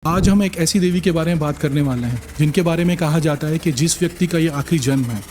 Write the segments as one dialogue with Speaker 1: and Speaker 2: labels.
Speaker 1: आज हम एक ऐसी देवी के बारे में बात करने वाले हैं जिनके बारे में कहा जाता है कि जिस व्यक्ति का ये आखिरी जन्म है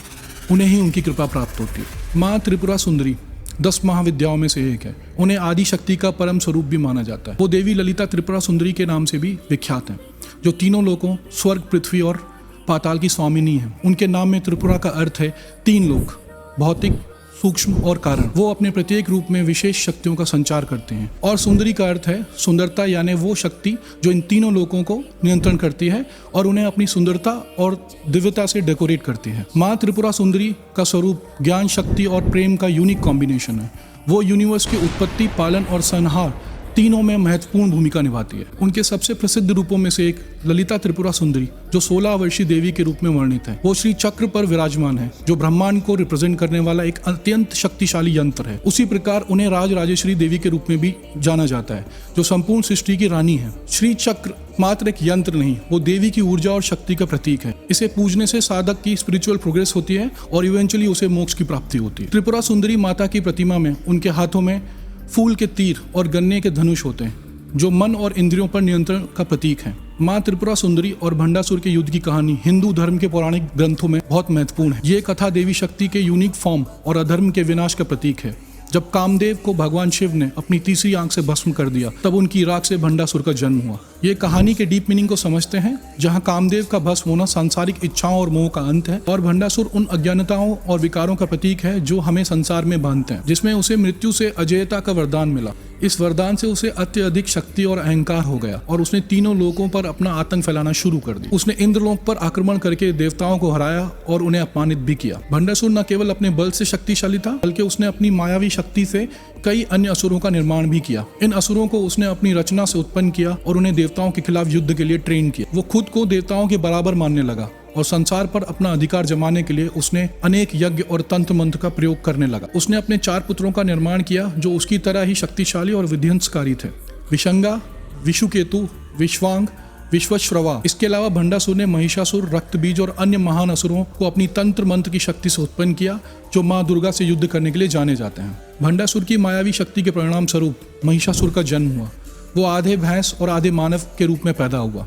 Speaker 1: उन्हें ही उनकी कृपा प्राप्त होती है। माँ त्रिपुरा सुंदरी 10 महाविद्याओं में से एक है। उन्हें आदि शक्ति का परम स्वरूप भी माना जाता है। वो देवी ललिता त्रिपुरा सुंदरी के नाम से भी विख्यात हैं, जो तीनों लोकों स्वर्ग, पृथ्वी और पाताल की स्वामिनी है। उनके नाम में त्रिपुरा का अर्थ है 3 लोक, भौतिक, सूक्ष्म और कारण। वो अपने प्रत्येक रूप में विशेष शक्तियों का संचार करते हैं। और सुंदरी का अर्थ है सुंदरता, यानी वो शक्ति जो इन तीनों लोकों को नियंत्रण करती है और उन्हें अपनी सुंदरता और दिव्यता से डेकोरेट करती है। माँ त्रिपुरा सुंदरी का स्वरूप ज्ञान, शक्ति और प्रेम का यूनिक कॉम्बिनेशन है। वो यूनिवर्स की उत्पत्ति, पालन और संहार तीनों में महत्वपूर्ण भूमिका निभाती है। उनके सबसे प्रसिद्ध रूपों में से एक ललिता त्रिपुरा सुंदरी, जो 16 वर्षीय देवी के रूप में वर्णित है। वो श्री चक्र पर विराजमान है, जो ब्रह्मांड को रिप्रेजेंट करने वाला एक अत्यंत शक्तिशाली यंत्र है। उसी प्रकार उन्हें राजराजेश्वरी देवी के रूप में भी जाना जाता है, जो संपूर्ण सृष्टि की रानी है। श्री चक्र मात्र एक यंत्र नहीं, वो देवी की ऊर्जा और शक्ति का प्रतीक है। इसे पूजने से साधक की स्पिरिचुअल प्रोग्रेस होती है और इवेंचुअली उसे मोक्ष की प्राप्ति होती है। त्रिपुरा सुंदरी माता की प्रतिमा में उनके हाथों में फूल के तीर और गन्ने के धनुष होते हैं, जो मन और इंद्रियों पर नियंत्रण का प्रतीक है। माँ त्रिपुरा सुंदरी और भंडासुर के युद्ध की कहानी हिंदू धर्म के पौराणिक ग्रंथों में बहुत महत्वपूर्ण है। ये कथा देवी शक्ति के यूनिक फॉर्म और अधर्म के विनाश का प्रतीक है। जब कामदेव को भगवान शिव ने अपनी तीसरी आंख से भस्म कर दिया, तब उनकी राख से भंडासुर का जन्म हुआ। ये कहानी के डीप मीनिंग को समझते हैं, जहाँ कामदेव का भस्म होना सांसारिक इच्छाओं और मोह का अंत है, और भंडासुर उन अज्ञानताओं और विकारों का प्रतीक है जो हमें संसार में बांधते हैं, जिसमें उसे मृत्यु से अजेयता का वरदान मिला। इस वरदान से उसे अत्यधिक शक्ति और अहंकार हो गया और उसने तीनों लोकों पर अपना आतंक फैलाना शुरू कर दिया। उसने इंद्रलोक पर आक्रमण करके देवताओं को हराया और उन्हें अपमानित भी किया। भंडासुर न केवल अपने बल से शक्तिशाली था, बल्कि उसने अपनी मायावी शक्ति से कई अन्य असुरों का निर्माण भी किया। इन असुरों को उसने अपनी रचना से उत्पन्न किया और उन्हें देवताओं के खिलाफ युद्ध के लिए ट्रेन किया। वो खुद को देवताओं के बराबर मानने लगा और संसार पर अपना अधिकार जमाने के लिए उसने अनेक यज्ञ और तंत्र मंत्र का प्रयोग करने लगा। उसने अपने 4 पुत्रों का निर्माण किया, जो उसकी तरह ही शक्तिशाली और विध्वंसकारी थे: विशंगा, विशुकेतु, विश्वांग, विश्वश्रवा। इसके अलावा भंडासुर ने महिषासुर, रक्तबीज और अन्य महान असुरों को अपनी तंत्र मंत्र की शक्ति से उत्पन्न किया, जो माँ दुर्गा से युद्ध करने के लिए जाने जाते हैं। भंडासुर की मायावी शक्ति के परिणाम स्वरूप महिषासुर का जन्म हुआ। वो आधे भैंस और आधे मानव के रूप में पैदा हुआ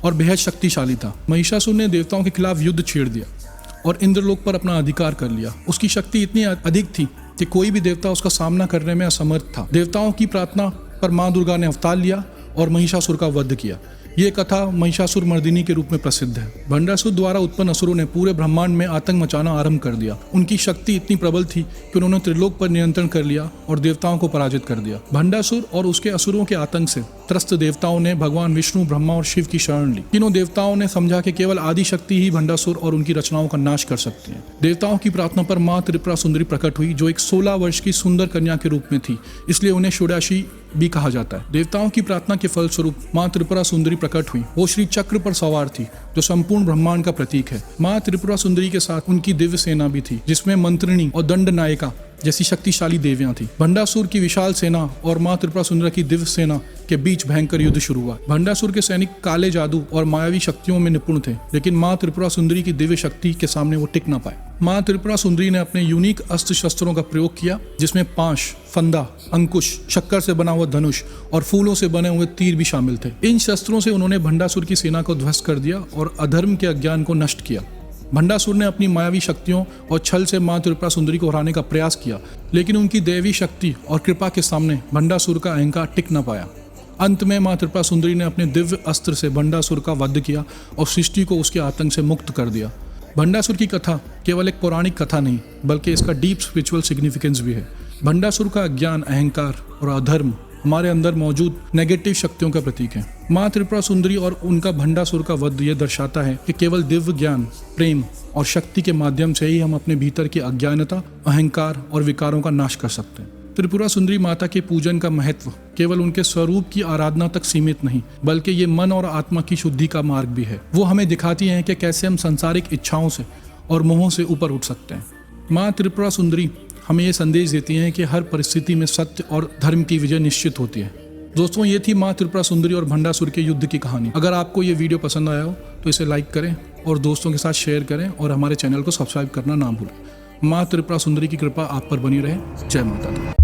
Speaker 1: और बेहद शक्तिशाली था। महिषासुर ने देवताओं के खिलाफ युद्ध छेड़ दिया और इंद्रलोक पर अपना अधिकार कर लिया। उसकी शक्ति इतनी अधिक थी कि कोई भी देवता उसका सामना करने में असमर्थ था। देवताओं की प्रार्थना पर माँ दुर्गा ने अवतार लिया और महिषासुर का वध किया। ये कथा महिषासुर मर्दिनी के रूप में प्रसिद्ध है। भंडासुर द्वारा उत्पन्न असुरों ने पूरे ब्रह्मांड में आतंक मचाना आरंभ कर दिया। उनकी शक्ति इतनी प्रबल थी कि उन्होंने त्रिलोक पर नियंत्रण कर लिया और देवताओं को पराजित कर दिया। भंडासुर और उसके असुरों के आतंक से त्रस्त देवताओं ने भगवान विष्णु, ब्रह्मा और शिव की शरण ली। तीनों देवताओं ने समझा कि केवल आदि शक्ति ही भंडासुर और उनकी रचनाओं का नाश कर सकती है। देवताओं की प्रार्थना पर माँ त्रिपुरा सुंदरी प्रकट हुई, जो एक 16 वर्ष की सुंदर कन्या के रूप में थी, इसलिए उन्हें षोडशी भी कहा जाता है। देवताओं की प्रार्थना के फलस्वरूप माँ त्रिपुरा सुंदरी प्रकट हुई। वो श्री चक्र पर सवार थी, जो संपूर्ण ब्रह्मांड का प्रतीक है। माँ त्रिपुरा सुंदरी के साथ उनकी दिव्य सेना भी थी, जिसमें मंत्रिणी और दंड नायिका जैसी शक्तिशाली देवियां थी। भंडासुर की विशाल सेना और माँ त्रिपुरा सुंदरी की दिव्य सेना के बीच भयंकर युद्ध शुरू हुआ। भंडासुर के सैनिक काले जादू और मायावी शक्तियों में निपुण थे, लेकिन माँ त्रिपुरा सुंदरी की दिव्य शक्ति के सामने वो टिक न पाए। माँ त्रिपुरा सुंदरी ने अपने यूनिक अस्त्र शस्त्रों का प्रयोग किया, जिसमें पाश, फंदा, अंकुश, शक्कर से बना हुआ धनुष और फूलों से बने हुए तीर भी शामिल थे। इन शस्त्रों से उन्होंने भंडासुर की सेना को ध्वस्त कर दिया और अधर्म के अज्ञान को नष्ट किया। भंडासुर ने अपनी मायावी शक्तियों और छल से माँ त्रिपुरा सुंदरी को हराने का प्रयास किया, लेकिन उनकी दैवी शक्ति और कृपा के सामने भंडासुर का अहंकार टिक न पाया। अंत में माँ त्रिपुरा सुंदरी ने अपने दिव्य अस्त्र से भंडासुर का वध किया और सृष्टि को उसके आतंक से मुक्त कर दिया। भंडासुर की कथा केवल एक पौराणिक कथा नहीं, बल्कि इसका डीप स्पिरिचुअल सिग्निफिकेंस भी है। भंडासुर का अज्ञान, अहंकार और अधर्म हमारे अंदर मौजूद नेगेटिव शक्तियों का प्रतीक है। माँ त्रिपुरा सुंदरी और उनका भंडासुर का वध ये दर्शाता है कि केवल दिव्य ज्ञान, प्रेम और शक्ति के माध्यम से ही हम अपने भीतर की अज्ञानता, अहंकार और विकारों का नाश कर सकते हैं। त्रिपुरा सुंदरी माता के पूजन का महत्व केवल उनके स्वरूप की आराधना तक सीमित नहीं, बल्कि ये मन और आत्मा की शुद्धि का मार्ग भी है। वो हमें दिखाती हैं कि कैसे हम सांसारिक इच्छाओं से और मोहों से ऊपर उठ सकते हैं। माँ त्रिपुरा सुंदरी हमें ये संदेश देती हैं कि हर परिस्थिति में सत्य और धर्म की विजय निश्चित होती है। दोस्तों, ये थी माँ त्रिपुरा सुंदरी और भंडासुर के युद्ध की कहानी। अगर आपको ये वीडियो पसंद आया हो तो इसे लाइक करें और दोस्तों के साथ शेयर करें और हमारे चैनल को सब्सक्राइब करना ना भूलें। माँ त्रिपुरा सुंदरी की कृपा आप पर बनी रहे। जय माता दी।